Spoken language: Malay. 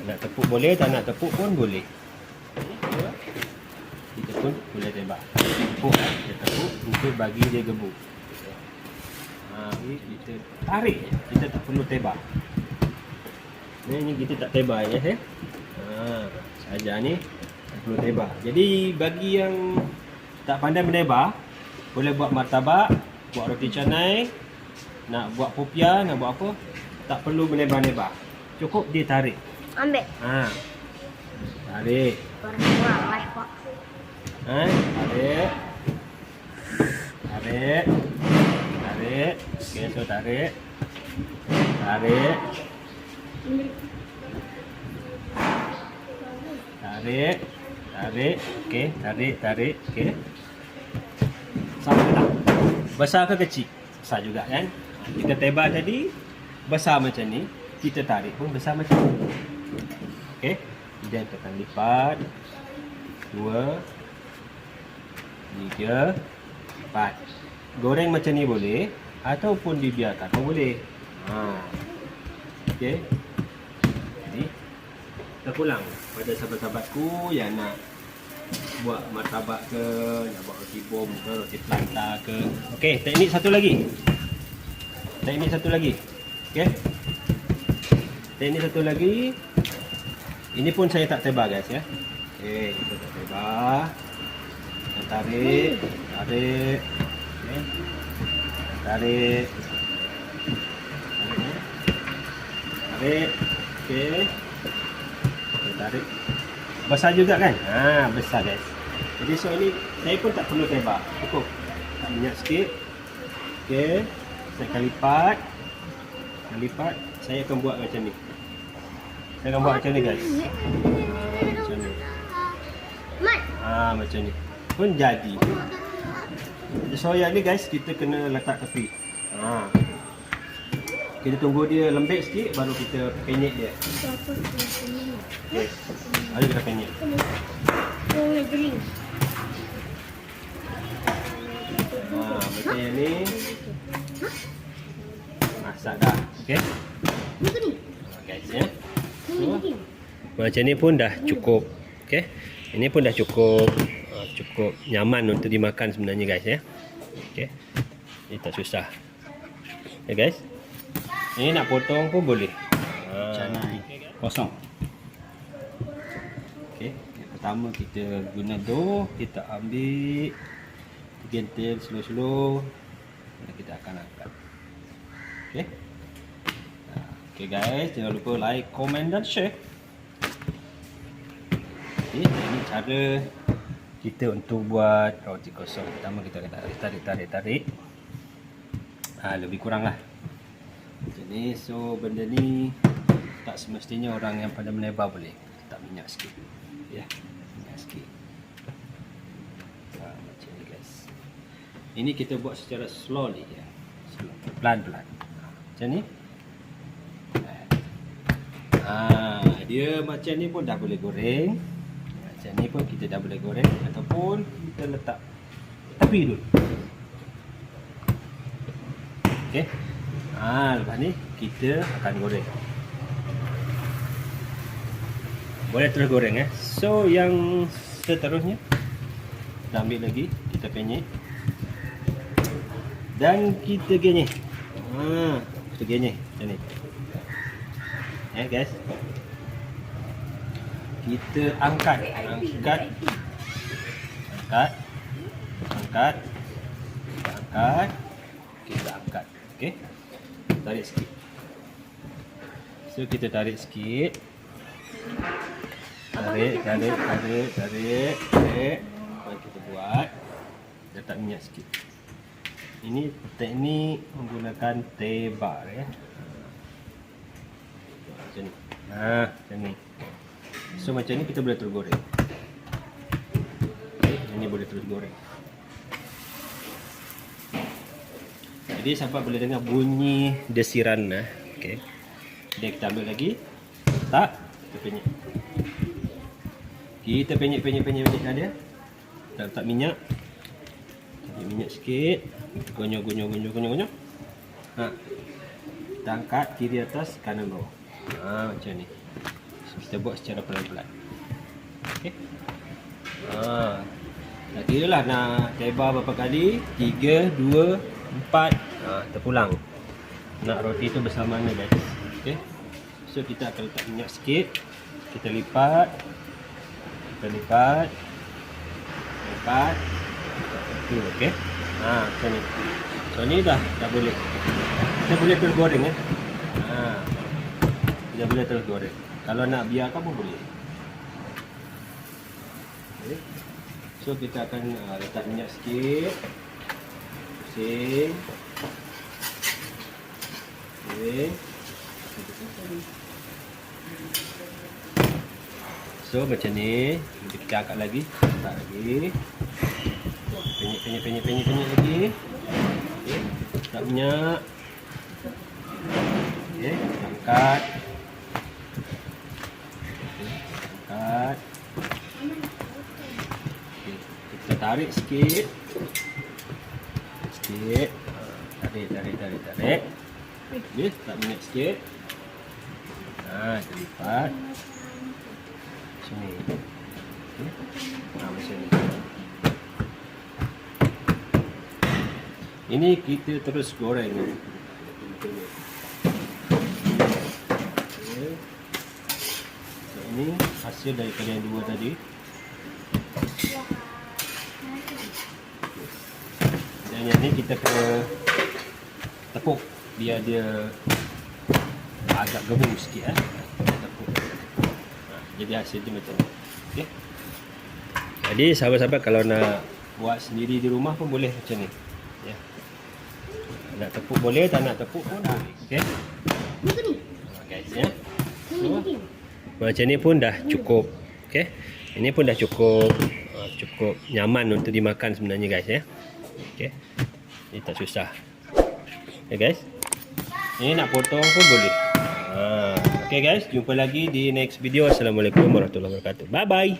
Nak tepuk boleh, tak nak tepuk pun boleh. Kita pun boleh tembak. Tepuk, kita tepuk untuk bagi dia gebuk. Kita tarik, kita tak perlu tembak. Ni kita tak tembak ya. Saja ni tak perlu tembak. Jadi bagi yang tak pandai menembak, boleh buat martabak, buat roti canai, nak buat popia, nak buat apa, tak perlu menembak-nebak. Cukup dia tarik. Ambil. Tarik. Kurang live pak. Tarik. Tarik. Tarik. Okey, so tarik. Tarik. Tarik. Tarik. Okey, tarik. Okey. Sama tak? Besar ke kecil? Besar juga kan? Kita tebal tadi besar macam ni, kita tarik pun besar macam ni. Okey. Kemudian kita akan lipat. 2 3 4. Goreng macam ni boleh ataupun dibiarkan pun boleh. Okey. Jadi kita pulang pada sahabat-sahabatku yang nak buat martabak ke, nak buat roti bom ke, roti planta ke. Okey, teknik satu lagi. Okey. Teknik satu lagi. Ini pun saya tak tebal guys ya. Okey, kita tak tebal. Kita tarik. Okey. Tarik. Okey. Kita tarik. Besar juga kan? Besar guys. Jadi so ini saya pun tak perlu tebak. Cukup tak minyak sikit. Okey. Saya akan lipat. Saya akan buat macam ni. Saya akan buat macam ni guys. Macam ni. Macam ni. Pun jadi. So yang ni guys kita kena letak tepi. Kita tunggu dia lembek sikit baru kita penyek dia. Okey. Mari kita penyek. Macam yang ni. Masak dah. Okey. Guys ya. Macam ni pun dah cukup. Okey. Ini pun dah cukup nyaman untuk dimakan sebenarnya guys ya. Okey. Ini tak susah. Okey guys. Ini nak potong pun boleh. Canai kosong. Okey, yang pertama kita guna dough, kita ambil gentil slow-slow dan kita akan angkat. Okey. Okey guys, jangan lupa like, komen dan share. Okey, ini cara kita untuk buat roti kosong. Pertama kita akan tarik. Lebih kurang lah. Macam ni, so benda ni tak semestinya orang yang pandai menebal boleh. Letak minyak sikit. Ya, minyak sikit. Macam ni guys. Ini kita buat secara slowly ya. Pelan-pelan. Macam ni. Dia macam ni pun dah boleh goreng. Macam ni pun kita dah boleh goreng ataupun kita letak tepi dulu. Okey. Lepas ni kita akan goreng. Boleh terus goreng So yang seterusnya kita ambil lagi, kita penyek dan kita genyek. Kita genyek macam ni. Guys. Kita angkat. Kita angkat. Okey. Tarik sikit. So kita tarik sikit. Tarik. Mari kita buat. Letak minyak sikit. Ini teknik menggunakan tebar ya. Macam ni. Macam ni. So macam ni kita boleh terus goreng. Okay, ini boleh terus goreng. Jadi sampai boleh dengar bunyi desiran okey. Jadi kita ambil lagi. Kita penyek. Kita penyek dia. Kita letak minyak. Minyak sikit. Gonyo. Kita angkat kiri atas, kanan bawah. Macam ni. So, kita kita buat secara pelan-pelan. Okey. Nak kira lah nak teba berapa kali. 3, 2, 4. Terpulang. Nak roti tu bersama mana guys. Okey. So kita akan letak minyak sikit. Kita lipat. Lipat. Tu okey. Macam ni. So ni dah boleh. Kita boleh terus goreng Kita boleh terus goreng. Kalau nak biarkan pun boleh. Okay. So kita akan letak minyak sikit. Pusing. Okay. So macam ni. Kita angkat lagi. Letak lagi. Penyek lagi. Okay. Letak minyak. Okay. Angkat. Okay. Kita tarik sikit. Tarik. Okay. Letak minyak sikit. Kita lipat. Sini. Okay. Macam ni. Ini kita terus goreng. Okay. So, ini hasil daripada yang dua tadi. Dan yang ni kita kena tepuk biar dia agak gembung sikit tepuk. Jadi hasil dia macam ni. Okay. Jadi sahabat-sahabat kalau nak buat sendiri di rumah pun boleh macam ni. Ya. Nak tepuk boleh, tak nak tepuk pun boleh. Okey. Guys ya. So, macam ni pun dah cukup. Okey. Ini pun dah cukup nyaman untuk dimakan sebenarnya guys ya. Okey. Ini tak susah. Okay guys. Ini nak potong pun boleh. Okay guys, jumpa lagi di next video. Assalamualaikum warahmatullahi wabarakatuh. Bye bye.